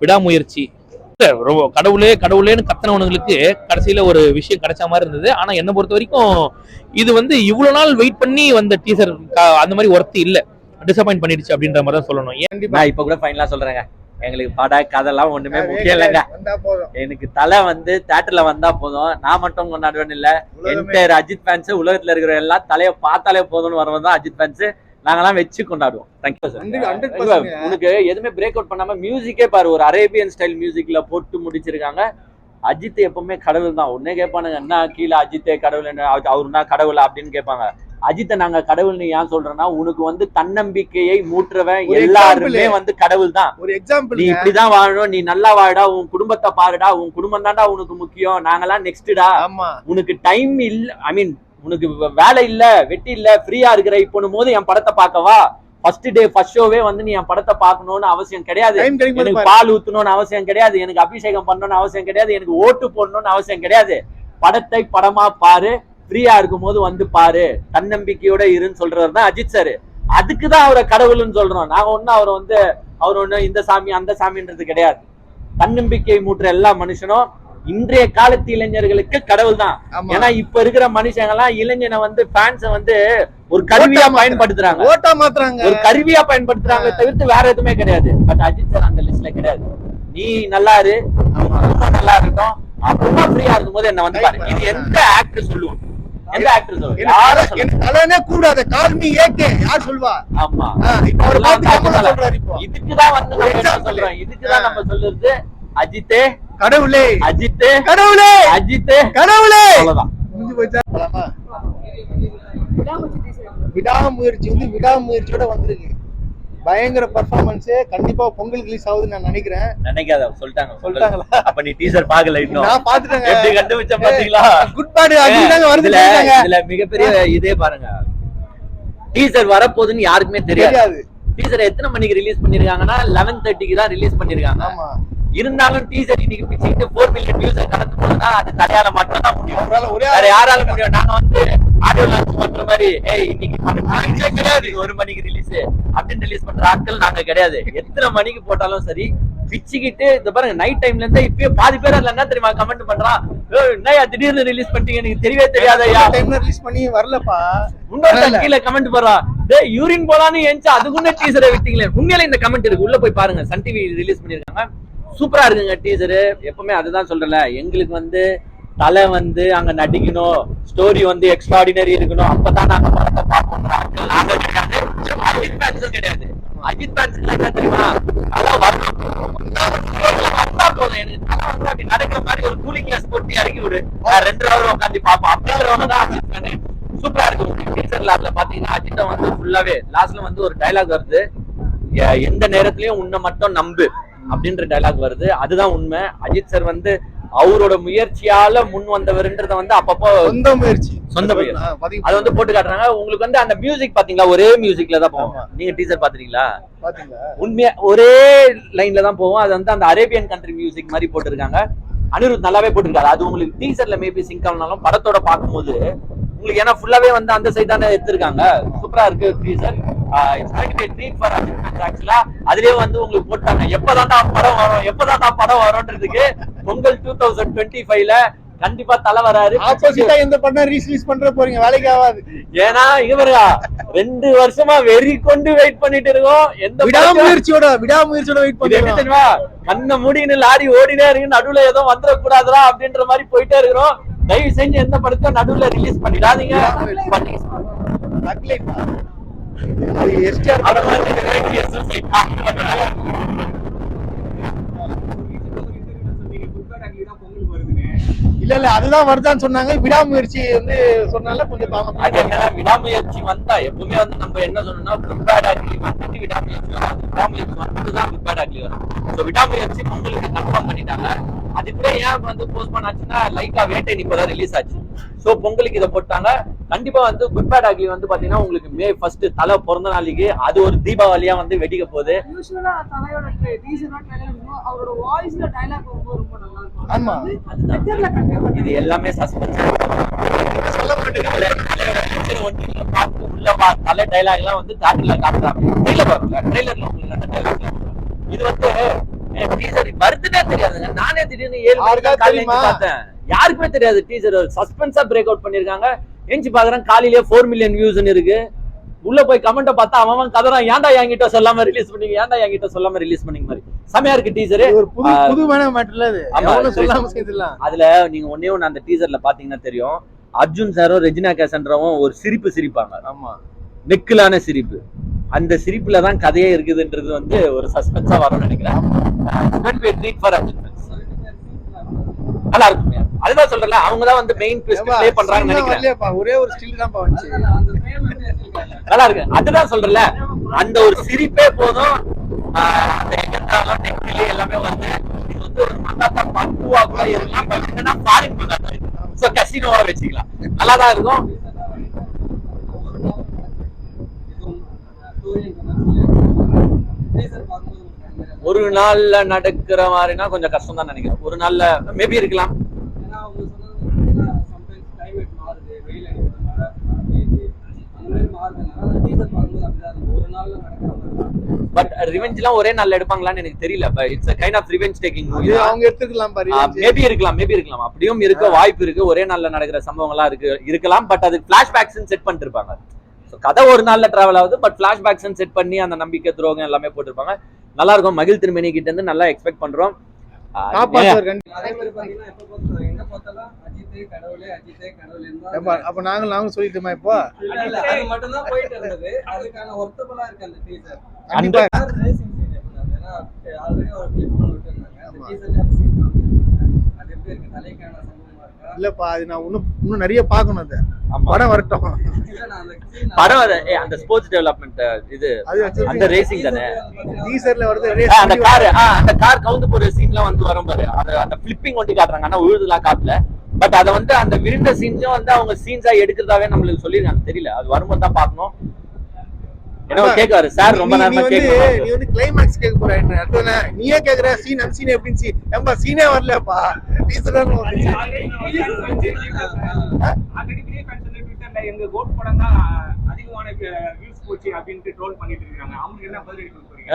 விடாமுயற்சி, ரொம்ப கடவுளே கடவுளேன்னு கத்தனவனுங்களுக்கு கடைசியில ஒரு விஷயம் கிடைச்ச மாதிரி இருந்தது. ஆனா என்ன பொறுத்த வரைக்கும் இது வந்து இவ்வளவு நாள் வெயிட் பண்ணி வந்த டீசர் அந்த மாதிரி ஒர்த்து இல்ல, டிசப்பாயிண்ட் பண்ணிடுச்சு அப்படின்ற மாதிரி தான் சொல்லணும். நான் இப்ப கூட ஃபைனலா சொல்றேங்க, எங்களுக்கு பட கதெல்லாம் ஒண்ணுமே முக்கியம் இல்லைங்க. எனக்கு தலை வந்து தியேட்டர்ல வந்தா போதும், நான் மட்டும் கொண்டாடுவேன் இல்ல, என்டையர் அஜித் ஃபேன்ஸ் உலகத்துல இருக்கிற எல்லாம் தலையை பார்த்தாலே போதும்னு வரவன் தான் அஜித் ஃபேன்ஸ். நாங்கெல்லாம் வச்சு கொண்டாடுவோம். உனக்கு எதுவுமே பிரேக் அவுட் பண்ணாம மியூசிக்கே பாரு, ஒரு அரேபியன் ஸ்டைல் மியூசிக்ல போட்டு முடிச்சிருக்காங்க. அஜித் எப்பவுமே கடவுள் தான். உடனே கேட்பானுங்க, என்ன கீழே அஜித்தே கடவுள், என்ன அவருனா கடவுளா அப்படின்னு கேட்பாங்க. அஜித்தை நாங்க கடவுள்னு ஏன் சொல்றோம்னா, உனக்கு வந்து தன்னம்பிக்கையை மூட்டுறவன் எல்லாருமே வந்து கடவுள் தான். ஒரு எக்ஸாம்பிள், நீ இப்படிதான் வாழணும், நீ நல்லா வாழடா, உன் குடும்பத்தை பாருடா, உன் குடும்பம் தான்டா உனக்கு முக்கியம், நாங்கெல்லாம் நெக்ஸ்டா. உனக்கு டைம் இல்ல, ஐ மீன் உனக்கு வேலை இல்ல, வெட்டி இல்ல, ஃப்ரீயா இருக்கிற இப்போனும் போது என் படத்தை பார்க்கவா, ஃபர்ஸ்ட் டே ஃபர்ஸ்ட் ஷோவே வந்து நீ என் படத்தை பார்க்கணும்னு அவசியம் கிடையாது. எனக்கு பால் ஊத்தணும்னு அவசியம் கிடையாது, எனக்கு அபிஷேகம் பண்ணணும்னு அவசியம் கிடையாது, எனக்கு ஓட்டு போடணும்னு அவசியம் கிடையாது. படத்தை படமா பாரு, ஃப்ரீயா இருக்கும் போது வந்து பாரு, தன்னம்பிக்கையோட இருன்னு சொல்றது தான் அஜித் சார். அதுக்குதான் அவரை கடவுள்னு சொல்றோம். நாங்க ஒன்னும் அவர் வந்து அவர் ஒண்ணு இந்த சாமி அந்த சாமின்றது கிடையாது. தன்னம்பிக்கை மூட்டுற எல்லா மனுஷனும் இன்றைய காலத்து இளைஞர்களுக்கு கடவுள் தான். ஏன்னா இப்ப இருக்கிற மனுஷங்க எல்லாம் இளைஞனை வந்து ஃபேன்ஸ வந்து ஒரு கருவியா பயன்படுத்துறாங்க, ஓட்டா மாத்துறாங்க, ஒரு கருவியா பயன்படுத்துறாங்க தவிர்த்து வேற எதுவுமே கிடையாது. பட் அஜித் சார் அந்த லிஸ்ட்ல கிடையாது. நீ நல்லா இரு, நல்லா இருக்கட்டும், அப்புறமா ஃப்ரீயா இருக்கும் போது என்ன வந்து பாரு. இது எந்த ஆக்டர் சொல்லுவோம், எந்த ஆக்டர் சொல்லுவோம், யாரும் சொல்லுவாங்க கூடாது, கால்மி ஏகே யார் சொல்வா? ஆமா, இதுக்குதான் வந்து நம்ம என்ன சொல்றோம், இதுக்குதான் நம்ம சொல்றது அஜித்தே கடவுளே, அஜித்தே கடவுளே, அஜித்தே கடவுளே. அவ்வளவுதான். விடாமுயற்சி வந்து விடாமுயற்சியோட வந்திருக்கு. பயங்கர பெர்ஃபார்மன்ஸ். கண்டிப்பா பொங்கல் ரிலீஸ் ஆகுதுன்னு நான் நினைக்கிறேன். நினைக்காத சொல்லிட்டாங்களா? அப்ப நீ டீசர் பார்க்கல இன்னும்? நான் பாத்துட்டேங்க. எப்படி கண்டுபிடிச்ச பாத்தீங்களா? குட் பேட் அஜித்தாங்க வருதுல. இதுல மிகப்பெரிய இதே பாருங்க, டீசர் வரப்போகுதுன்னு யாருக்குமே தெரியாது. டீசர் எத்தனை மணிக்கு ரிலீஸ் பண்ணிருக்காங்கன்னா 11:30க்கு தான் ரிலீஸ் பண்ணிருக்காங்க. ஆமா, இருந்தாலும் டீசர் இன்னைக்கு பிச்சுக்கிட்டு 4 மில்லியன் வியூஸ் கடந்து போனா அது தலையால மட்டும் தான் முடியும், வேற யாரால முடியும்? நாங்க வந்து ஆடியோ லான்ச் பண்ற மாதிரி இன்னைக்கு கிடையாது 1 மணிக்கு ரிலீஸ் அப்படின்னு ரிலீஸ் பண்ற ஆட்கள் நாங்க கிடையாது. எத்தனை மணிக்கு போட்டாலும் சரி பிச்சுக்கிட்டு இந்த பாருங்க, நைட் டைம்ல இருந்தே இப்பயே பாதி பேர் அதுல என்ன தெரியுமா கமெண்ட் பண்றான், என்னையா திடீர்னு ரிலீஸ் பண்ணிட்டீங்க, எனக்கு தெரியவே தெரியாதயா, டைம்ல ரிலீஸ் பண்ணி வரலப்பா. இன்னொரு கீழே கமெண்ட் போடுறான், டேய் யூரின் போலான்னு என்ச்சு அதுக்குன்னே டீசரை விட்டீங்களே. உண்மையில இந்த கமெண்ட் இருக்கு, உள்ள போய் பாருங்க. சன் டிவி ரிலீஸ் பண்ணிருக்காங்க, சூப்பரா இருக்குங்க டீசரு. எப்பவுமே அதுதான் சொல்றல, எங்களுக்கு வந்து தலை வந்து அங்க நடிக்கணும், ஸ்டோரி வந்து எக்ஸ்ட்ராடினரி இருக்கணும், அப்பதான் நாங்க படத்தை பார்ப்போம். அஜித் ஃபேன்ஸும் கிடையாது. அஜித் ஃபேன்ஸ் என்ன தெரியுமா, அதான் வரணும், எனக்கு தலை வந்து அப்படி நடக்கிற மாதிரி ஒரு கூலிங் கிளாஸ் போட்டு இறக்கி விடு, 2 ஹவர் உட்காந்து பார்ப்போம் அப்படிங்கிறவங்க தான் அஜித் ஃபேனு. சூப்பரா இருக்கு. டீசர் லாஸ்ட்ல பாத்தீங்கன்னா அஜித்தை வந்து ஃபுல்லாவே லாஸ்ட்ல வந்து ஒரு டைலாக் வருது, எந்த நேரத்திலயும் உன்னை மட்டும் நம்பு அப்படின்ற டைலாக் வருது. அதுதான் உண்மை. அஜித் சார் வந்து அவரோட முயற்சியால முன் வந்தவர்ன்றத வந்து அப்பப்போ சொந்த முயற்சி அதை வந்து போட்டு காட்டுறாங்க. உங்களுக்கு வந்து அந்த மியூசிக் பாத்தீங்களா, ஒரே மியூசிக்ல தான் போவோம். நீங்க டீசர் பாத்துறீங்களா? உண்மையா ஒரே லைன்ல தான் போவோம். அது வந்து அந்த அரேபியன் கண்ட்ரி மியூசிக் மாதிரி போட்டுருக்காங்க. அனிருத் நல்லாவே போட்டிருக்காரு. அது உங்களுக்கு டீசர்ல மேபி சிங்க் ஆனாலும் படத்தோட பார்க்கும்போது உங்களுக்கு ஏன்னா ஃபுல்லாவே வந்து அந்த சைடு தானே எடுத்திருக்காங்க. சூப்பரா இருக்கு டீசர். அதுலயே வந்து உங்களுக்கு போட்டாங்க எப்பதான்டா படம் வரும், எப்பதான்டா படம் வரும்ன்றதுக்கு. பொங்கல் 2025ல கண்டிப்பா தலை வராரு. ஆப்போசிட்டா எந்த படம் ரிலீஸ் பண்ற போறீங்க, வேலைக்கு ஆகாது. ஏன்னா இவரா 2 வருஷமா வெறி கொண்டு வெயிட் பண்ணிட்டு இருக்கோம். எந்த விடாமுயற்சியோட வெயிட் பண்ணிட்டு தெரியுமா, கண்ணை மூடின்னு லாரி ஓடினே இருக்கு, நடுவுல ஏதோ வந்துட கூடாதுடா அப்படின்ற மாதிரி போயிட்டே இருக்கிறோம். தயவு செஞ்சு எந்த படத்தை நடுவுல ரிலீஸ் பண்ணிடாதீங்க. இல்ல அதுதான் வருதான்னு சொன்னாங்க. விடாமுயற்சி வந்து சொன்னால கொஞ்சம் விடாமுயற்சி வந்தா எப்பவுமே வந்து நம்ம என்ன சொல்லணும்னா, விடாமுயற்சி வந்துதான் வரும். விடாமுயற்சி உங்களுக்கு கன்ஃபார்ம் பண்ணிட்டாங்க. அதுக்குள்ளே ஏன் வந்து போஸ்ட் பண்ணாச்சுன்னா, லைக்கா வேட்டை இப்பதான் ரிலீஸ் ஆச்சு. சோ பொங்கலுக்கு இதை போட்டாங்க. கண்டிப்பா வந்து குட் பேட் அக்லி வந்து பாத்தீங்கன்னா உங்களுக்கு May 1 தலை பிறந்த நாளைக்கு அது ஒரு தீபாவளியா வந்து வெடிக்க போகுது. இது எல்லாமே சஸ்பென்ஸ். தலை டைலாக் எல்லாம் வந்து தியேட்டர்ல காட்டுறாங்க. ட்ரெய்லர்ல உங்களுக்கு இது வந்து டீசர் வந்துட்டே தெரியாதுங்க. நானே திடீர்னு 7 யாருக்கா மணிக்கு காலையில தெரியுமா? பார்த்தேன். யாருக்குமே தெரியாது. டீசர் சஸ்பென்ஸா பிரேக் அவுட் பண்ணிருக்காங்க. எஞ்சி பாக்குறேன் காலையிலேயே 4 மில்லியன் வியூஸ்னு இருக்கு. உள்ள போய் கமெண்ட பார்த்தா அவன் கதறான், ஏன்டா என்கிட்ட சொல்லாம ரிலீஸ் பண்ணீங்க, ஏன்டா என்கிட்ட சொல்லாம ரிலீஸ் பண்ணீங்க மாதிரி. செமையா இருக்கு டீசர். ஒரு புதுமான மேட்டர்ல அது. எவ்வளவு சொல்லாம செய்யலாம். அதுல நீங்க ஒண்ணே ஒண்ணு அந்த டீசர்ல பாத்தீங்கன்னா தெரியும். அர்ஜுன் சாரும் ரெஜினா கேசன்ட்ராவும் ஒரு சிரிப்பு சிரிப்பாங்க. ஆமா, நெக்கிலான சிரிப்பு. அந்த சிரிப்புல தான் கதையே இருக்குதுன்றது வந்து ஒரு சஸ்பென்ஸா வரும்னு நினைக்கிறேன். நல்லா இருக்குங்க. அதுதான் சொல்றேன், அவங்க தான் வந்து மெயின் ட்விஸ்ட் ப்ளே பண்றாங்கன்னு நினைக்கிறேன். ஒரே ஒரு ஸ்டில் தான் வந்துச்சு. நல்லா இருக்கு. அதுதான் சொல்றேன்ல, அந்த ஒரு சிரிப்பே போதும். அந்த எங்கத்தாலும் டெக்னிக்கலி எல்லாமே வந்து இது வந்து ஒரு மங்காத்தா பக்குவா கூட இருக்கலாம். பட் என்னன்னா ஃபாரின் மங்காத்தா இது. சோ கசினோவா வச்சுக்கலாம். நல்லா தான் இருக்கும். ஒரு நாள்ல நடக்கிற மாதிரினா கொஞ்சம் கஷ்டம் தான் நினைக்கிறேன். ஒரு நாள்ல மேபி இருக்கலாம். பட் ரிவெஞ்ச்லாம் ஒரே நாள்ல எடுப்பாங்களான்னு எனக்கு தெரியல. It's a kind of revenge taking movie. அவங்க எடுத்துக்கலாம் பாரு. மேபி இருக்கலாம். அப்படியும் இருக்க வாய்ப்பு இருக்கு. ஒரே நாள்ல நடக்கிற சம்பவங்கள்லாம் இருக்கலாம். பட் அது பிளாஷ்பேக்ஸ் செட் பண்ணிட்டு இருப்பாங்க. கதை ஒரு நாள்ல டிராவல் ஆகுது. பட் பிளாஷ்பேக்ஸ் செட் பண்ணி அந்த நம்பிக்கை துரோகம் எல்லாமே போட்டிருப்பாங்க. நல்லா இருக்கும். மகிழ் திருமேனி கிட்ட இருந்து நல்லா எக்ஸ்பெக்ட் பண்றோம். அப்ப நாங்களும் சொல்லிட்டோமா இப்போ மட்டும்தான் போயிட்டு இருந்தது. அதுக்கான ஒர்த்தபலா இருக்கு அந்த டீசர். கண்டிப்பா. இல்லப்பா, அது நான் இன்னும் நிறைய பாக்கணும். அது படம் வரட்டும். படம் அந்த ஸ்போர்ட்ஸ் டெவலப்மெண்ட் இது அந்த ரேசிங் தானே டீசர்ல வருது. அந்த கார் கவுந்து போற சீன்லாம் வந்து வரும் பாரு. அந்த ஃபிளிப்பிங் ஒட்டி காட்டுறாங்க. ஆனா உழுதுலாம் காட்டல. பட் அத வந்து அந்த விருந்த சீன்ஸும் வந்து அவங்க சீன்ஸா எடுக்கிறதாவே நம்மளுக்கு சொல்லிருக்காங்க. தெரியல, அது வரும்போது தான் பார்க்கணும். என்ன கேக்குறாரு சார், ரொம்ப நேரமா கேக்குறீங்க. நீ வந்து கிளைமாக்ஸ் கேக்க போற. என்ன நீயே கேக்குற சீன் அந்த சீன் எப்படின்னு சி ஏம்பா சீனே வரலப்பா. டீசர்ல வந்துச்சு. ஆல்ரெடி பெரிய ஃபேன்ஸ் வந்து ட்விட்டர்ல எங்க கோட் படம் தான் அதிகமான வியூஸ் போச்சு அப்படினு ட்ரோல் பண்ணிட்டு இருக்காங்க. அவங்களுக்கு என்ன பதில் சொல்றீங்க?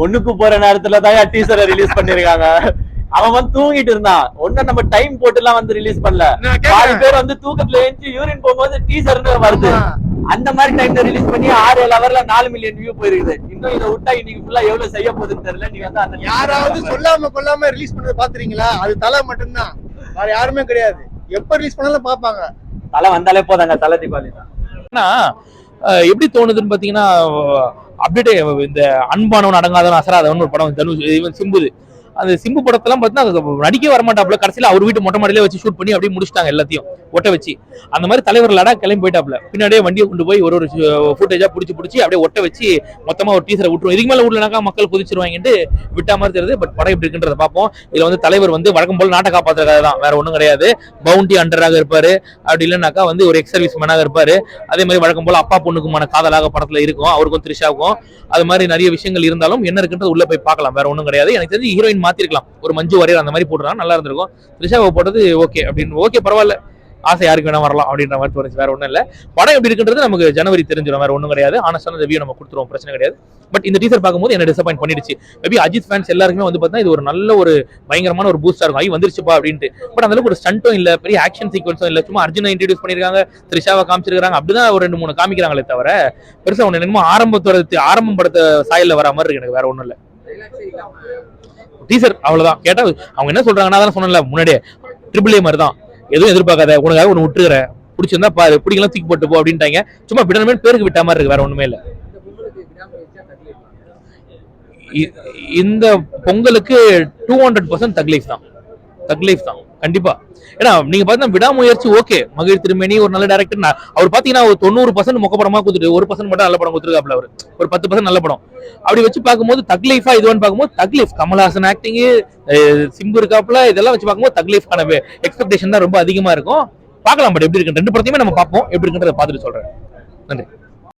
ஒண்ணுக்கு போற நேரத்துல தான் டீசரை ரிலீஸ் பண்ணிருக்காங்க. அவன் வந்து தூங்கிட்டு இருந்தான். ஒன்னும் நம்ம டைம் போட்டு எல்லாம் வந்து ரிலீஸ் பண்ணல. பாதி பேர் வந்து தூக்கத்துல எழுந்து யூரின் போகும்போது டீசர்னு வருது. அந்த மாதிரி டைம்ல ரிலீஸ் பண்ணி 6-7 ஹவர்ல 4 மில்லியன் வியூ போயிருக்குது. இன்னும் இதை விட்டா இன்னைக்கு ஃபுல்லா எவ்வளவு செய்ய போகுதுன்னு தெரியல. நீ வந்து அந்த யாராவது சொல்லாம ரிலீஸ் பண்ணது பாத்துறீங்களா? அது தலை மட்டும்தான், வேற யாருமே கிடையாது. எப்ப ரிலீஸ் பண்ணாலும் பாப்பாங்க. தலை வந்தாலே போதாங்க. தலை தீபாவளி தான். ஆனா எப்படி தோணுதுன்னு பாத்தீங்கன்னா, அப்படியே இந்த அன்பானவன் அடங்காதவன் அசராதவன் ஒரு படம் தனுஷ் இவன் சிம்புது. அந்த சிம்பு படத்தெல்லாம் பார்த்தீங்கன்னா நடிக்க வரமாட்டாப்ல. கடைசியில் அவர் வீட்டு மொட்டை மாடியிலே வச்சு ஷூட் பண்ணி அப்படியே முடிச்சிட்டாங்க எல்லாத்தையும் ஒட்ட வச்சு. அந்த மாதிரி தலைவர் லடா கிளம்பி போயிட்டாப்ல. பின்னாடியே வண்டியை கொண்டு போய் ஒரு ஃபுட்டேஜா பிடிச்சி அப்படியே ஒட்ட வச்சு மொத்தமா ஒரு டீசரை விட்டுரும். இதுக்கு மேல விடலனாக்கா மக்கள் குதிச்சிருவாங்கன்ட்டு விட்டா மாதிரி தெரியுது. பட் படம் எப்படி இருக்குன்றத பார்ப்போம். இதுல வந்து தலைவர் வந்து வழக்கம் போல நாட்டை காப்பாற்றுறதுக்காக தான், வேற ஒன்றும் கிடையாது. பவுண்டி அண்டராக இருப்பாரு. அப்படி இல்லைன்னாக்கா வந்து ஒரு எக்ஸ் சர்வீஸ் மேனாக இருப்பாரு. அதே மாதிரி வழக்கம் போல அப்பா பொண்ணுக்குமான காதலாக படத்துல இருக்கும். அவருக்கும் த்ரிஷாவுக்கும் அது மாதிரி நிறைய விஷயங்கள் இருந்தாலும் என்ன இருக்குன்றது உள்ள போய் பார்க்கலாம். வேற ஒன்றும் கிடையாது. எனக்கு தெரிஞ்சு ஹீரோயின் மாத்திருக்கலாம். ஒரு மஞ்சு வாரியர் அந்த மாதிரி போட்டுருந்தா நல்லா இருந்திருக்கும். த்ரிஷாவை போட்டது ஓகே அப்படின்னு, ஓகே பரவாயில்ல, ஆசை யாருக்கு வேணா வரலாம் அப்படின்ற மாதிரி தோணுச்சு. வேற ஒன்றும் இல்லை. படம் எப்படி இருக்குன்றது நமக்கு ஜனவரி தெரிஞ்சிடும். வேற ஒன்றும் கிடையாது. ஆனஸ்டான ரிவ்யூ நம்ம கொடுத்துருவோம், பிரச்சனை கிடையாது. பட் இந்த டீசர் பார்க்கும்போது என்ன டிசப்பாயிண்ட் பண்ணிடுச்சு. மேபி அஜித் ஃபேன்ஸ் எல்லாருக்குமே வந்து பார்த்தா இது ஒரு நல்ல ஒரு பயங்கரமான ஒரு பூஸ்டா இருக்கும். ஐ வந்துருச்சுப்பா அப்படின்ட்டு. பட் அந்த அளவுக்கு ஒரு ஸ்டண்ட்டும் இல்லை, பெரிய ஆக்ஷன் சீக்வன்ஸும் இல்லை. சும்மா அர்ஜுனை இன்ட்ரடியூஸ் பண்ணிருக்காங்க, த்ரிஷாவை காமிச்சிருக்காங்க. அப்படிதான் ஒரு 2-3 காமிக்கிறாங்களே தவிர பெருசா ஒன்று என்னமோ ஆரம்பம் படத்தை சாயல்ல வர மாதிரி இருக்கு. எனக்கு வேற ஒன்றும் இல்லை. டீசர் அவ்வளவுதான். கேட்டா அவங்க என்ன சொல்றாங்கன்னா, அதான் சொன்னல முன்னாடியே, ட்ரிபிள் ஏ மாதிரி தான், எதுவும் எதிர்பார்க்காத, உனக்காக ஒன்று விட்டுக்கிற, பிடிச்சிருந்தா பாரு, பிடிக்கலாம் தூக்கி போட்டு போ அப்படின்ட்டாங்க. சும்மா விடணுமே பேருக்கு விட்ட மாதிரி இருக்கு. வேற ஒண்ணுமே இல்லை. இந்த பொங்கலுக்கு 200% தக் லைஃப் தான் கண்டிப்பா. ஏன்னா நீங்க பாத்தீங்கன்னா விடாமுயற்சி ஓகே, மகிழ் திருமேனி ஒரு நல்ல டைரக்டர். அவர் பாத்தீங்கன்னா ஒரு 90% மொக்க படமா கொடுத்துட்டு 1% மட்டும் நல்ல படம் கொடுத்துருக்காப்ல. அவர் ஒரு 10% நல்ல படம். அப்படி வச்சு பார்க்கும்போது தக் லைஃபா இதுவான்னு பார்க்கும்போது தக் லைஃப், கமல்ஹாசன் ஆக்டிங், சிம்பு இருக்காப்ல, இதெல்லாம் வச்சு பார்க்கும்போது தக் லைஃப்கான எக்ஸ்பெக்டேஷன் தான் ரொம்ப அதிகமா இருக்கும். பார்க்கலாம். பட் எப்படி இருக்கு 2 படத்தையுமே நம்ம பார்ப்போம். எப்படி இருக்குன்றத பார்த்துட்டு சொல்றேன். நன்றி.